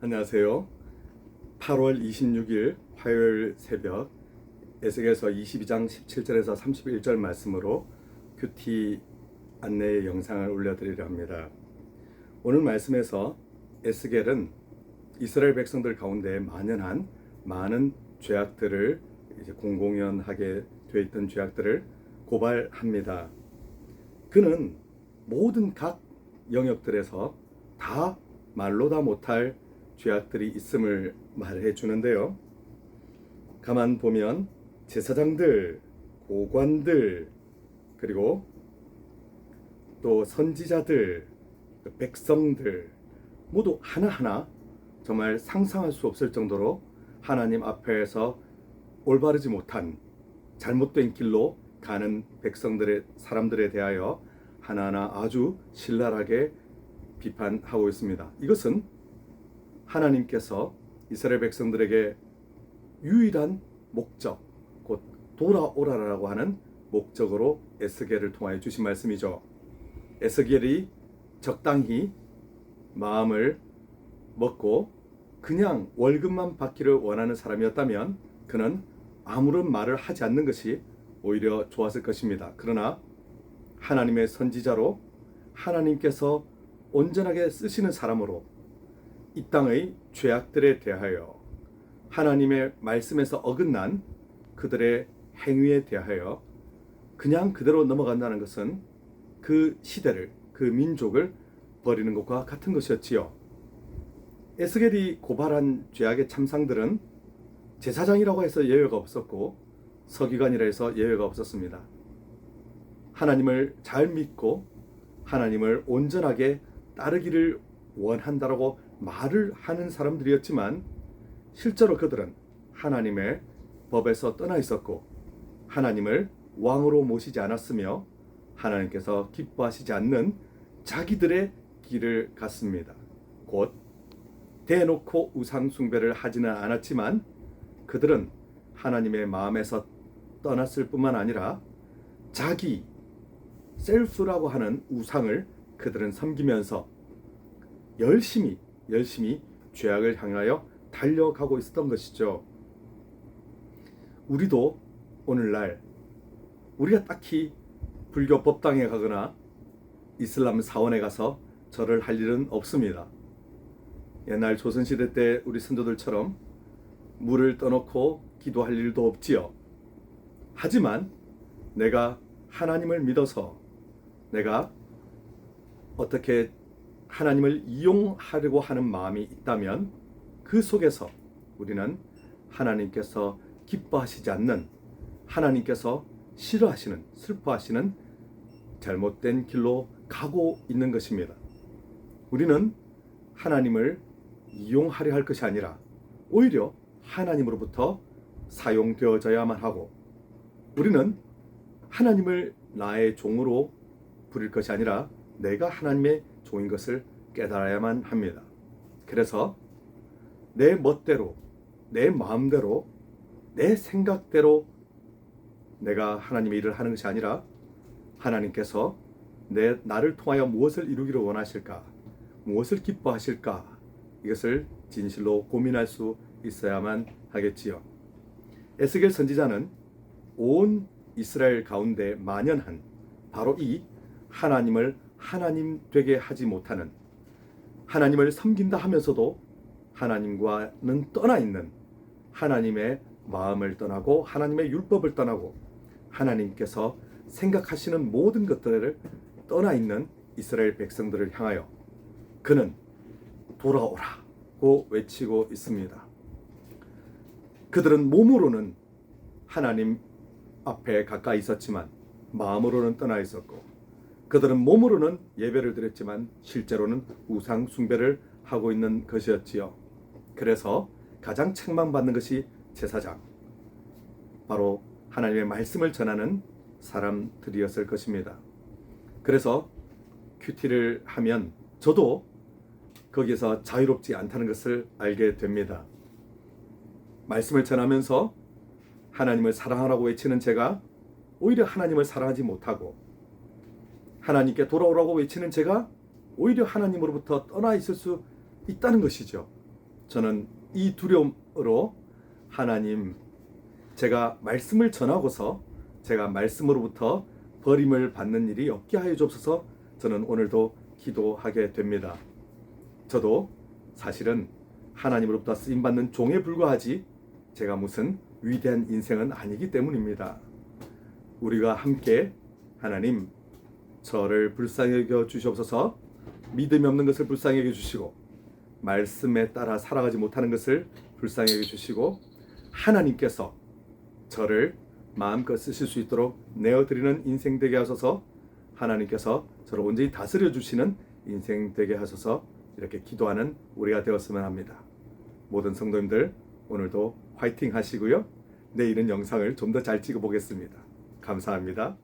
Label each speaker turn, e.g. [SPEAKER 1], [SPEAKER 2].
[SPEAKER 1] 안녕하세요. 8월 26일 화요일 새벽 에스겔서 22장 17절에서 31절 말씀으로 큐티 안내 영상을 올려드리려 합니다. 오늘 말씀에서 에스겔은 이스라엘 백성들 가운데 만연한 많은 죄악들을 공공연하게 되어 있던 죄악들을 고발합니다. 그는 모든 각 영역들에서 다 말로 다 못할 죄악들이 있음을 말해 주는데요. 가만 보면 제사장들, 고관들, 그리고 또 선지자들, 백성들 모두 하나하나 정말 상상할 수 없을 정도로 하나님 앞에서 올바르지 못한 잘못된 길로 가는 사람들에 대하여 하나하나 아주 신랄하게 비판하고 있습니다. 이것은 하나님께서 이스라엘 백성들에게 유일한 목적, 곧 돌아오라라고 하는 목적으로 에스겔을 통하여 주신 말씀이죠. 에스겔이 적당히 마음을 먹고 그냥 월급만 받기를 원하는 사람이었다면 그는 아무런 말을 하지 않는 것이 오히려 좋았을 것입니다. 그러나 하나님의 선지자로 하나님께서 온전하게 쓰시는 사람으로 이 땅의 죄악들에 대하여 하나님의 말씀에서 어긋난 그들의 행위에 대하여 그냥 그대로 넘어간다는 것은 그 시대를, 그 민족을 버리는 것과 같은 것이었지요. 에스겔이 고발한 죄악의 참상들은 제사장이라고 해서 예외가 없었고 서기관이라 해서 예외가 없었습니다. 하나님을 잘 믿고 하나님을 온전하게 따르기를 원한다라고 말을 하는 사람들이었지만 실제로 그들은 하나님의 법에서 떠나 있었고 하나님을 왕으로 모시지 않았으며 하나님께서 기뻐하시지 않는 자기들의 길을 갔습니다. 곧 대놓고 우상 숭배를 하지는 않았지만 그들은 하나님의 마음에서 떠났을 뿐만 아니라 자기 셀프라고 하는 우상을 그들은 섬기면서 열심히 죄악을 향하여 달려가고 있었던 것이죠. 우리도 오늘날 우리가 딱히 불교 법당에 가거나 이슬람 사원에 가서 절을 할 일은 없습니다. 옛날 조선시대 때 우리 선조들처럼 물을 떠놓고 기도할 일도 없지요. 하지만 내가 하나님을 믿어서 내가 어떻게 하나님을 이용하려고 하는 마음이 있다면 그 속에서 우리는 하나님께서 기뻐하시지 않는, 하나님께서 싫어하시는, 슬퍼하시는 잘못된 길로 가고 있는 것입니다. 우리는 하나님을 이용하려 할 것이 아니라 오히려 하나님으로부터 사용되어져야만 하고, 우리는 하나님을 나의 종으로 부릴 것이 아니라 내가 하나님의 종인 것을 깨달아야만 합니다. 그래서 내 멋대로, 내 마음대로, 내 생각대로 내가 하나님의 일을 하는 것이 아니라 하나님께서 나를 통하여 무엇을 이루기를 원하실까, 무엇을 기뻐하실까, 이것을 진실로 고민할 수 있어야만 하겠지요. 에스겔 선지자는 온 이스라엘 가운데 만연한 바로 이 하나님을 하나님 되게 하지 못하는, 하나님을 섬긴다 하면서도 하나님과는 떠나 있는, 하나님의 마음을 떠나고 하나님의 율법을 떠나고 하나님께서 생각하시는 모든 것들을 떠나 있는 이스라엘 백성들을 향하여 그는 돌아오라고 외치고 있습니다. 그들은 몸으로는 하나님 앞에 가까이 있었지만 마음으로는 떠나 있었고, 그들은 몸으로는 예배를 드렸지만 실제로는 우상 숭배를 하고 있는 것이었지요. 그래서 가장 책망받는 것이 제사장, 바로 하나님의 말씀을 전하는 사람들이었을 것입니다. 그래서 큐티를 하면 저도 거기에서 자유롭지 않다는 것을 알게 됩니다. 말씀을 전하면서 하나님을 사랑하라고 외치는 제가 오히려 하나님을 사랑하지 못하고, 하나님께 돌아오라고 외치는 제가 오히려 하나님으로부터 떠나 있을 수 있다는 것이죠. 저는 이 두려움으로 하나님, 제가 말씀을 전하고서 제가 말씀으로부터 버림을 받는 일이 없게 하여 주옵소서. 저는 오늘도 기도하게 됩니다. 저도 사실은 하나님으로부터 쓰임받는 종에 불과하지 제가 무슨 위대한 인생은 아니기 때문입니다. 우리가 함께 하나님, 저를 불쌍히 여겨 주시옵소서. 믿음이 없는 것을 불쌍히 여겨 주시고 말씀에 따라 살아가지 못하는 것을 불쌍히 여겨 주시고 하나님께서 저를 마음껏 쓰실 수 있도록 내어드리는 인생 되게 하소서. 하나님께서 저를 온전히 다스려 주시는 인생 되게 하소서. 이렇게 기도하는 우리가 되었으면 합니다. 모든 성도님들 오늘도 화이팅 하시고요. 내일은 영상을 좀 더 잘 찍어 보겠습니다. 감사합니다.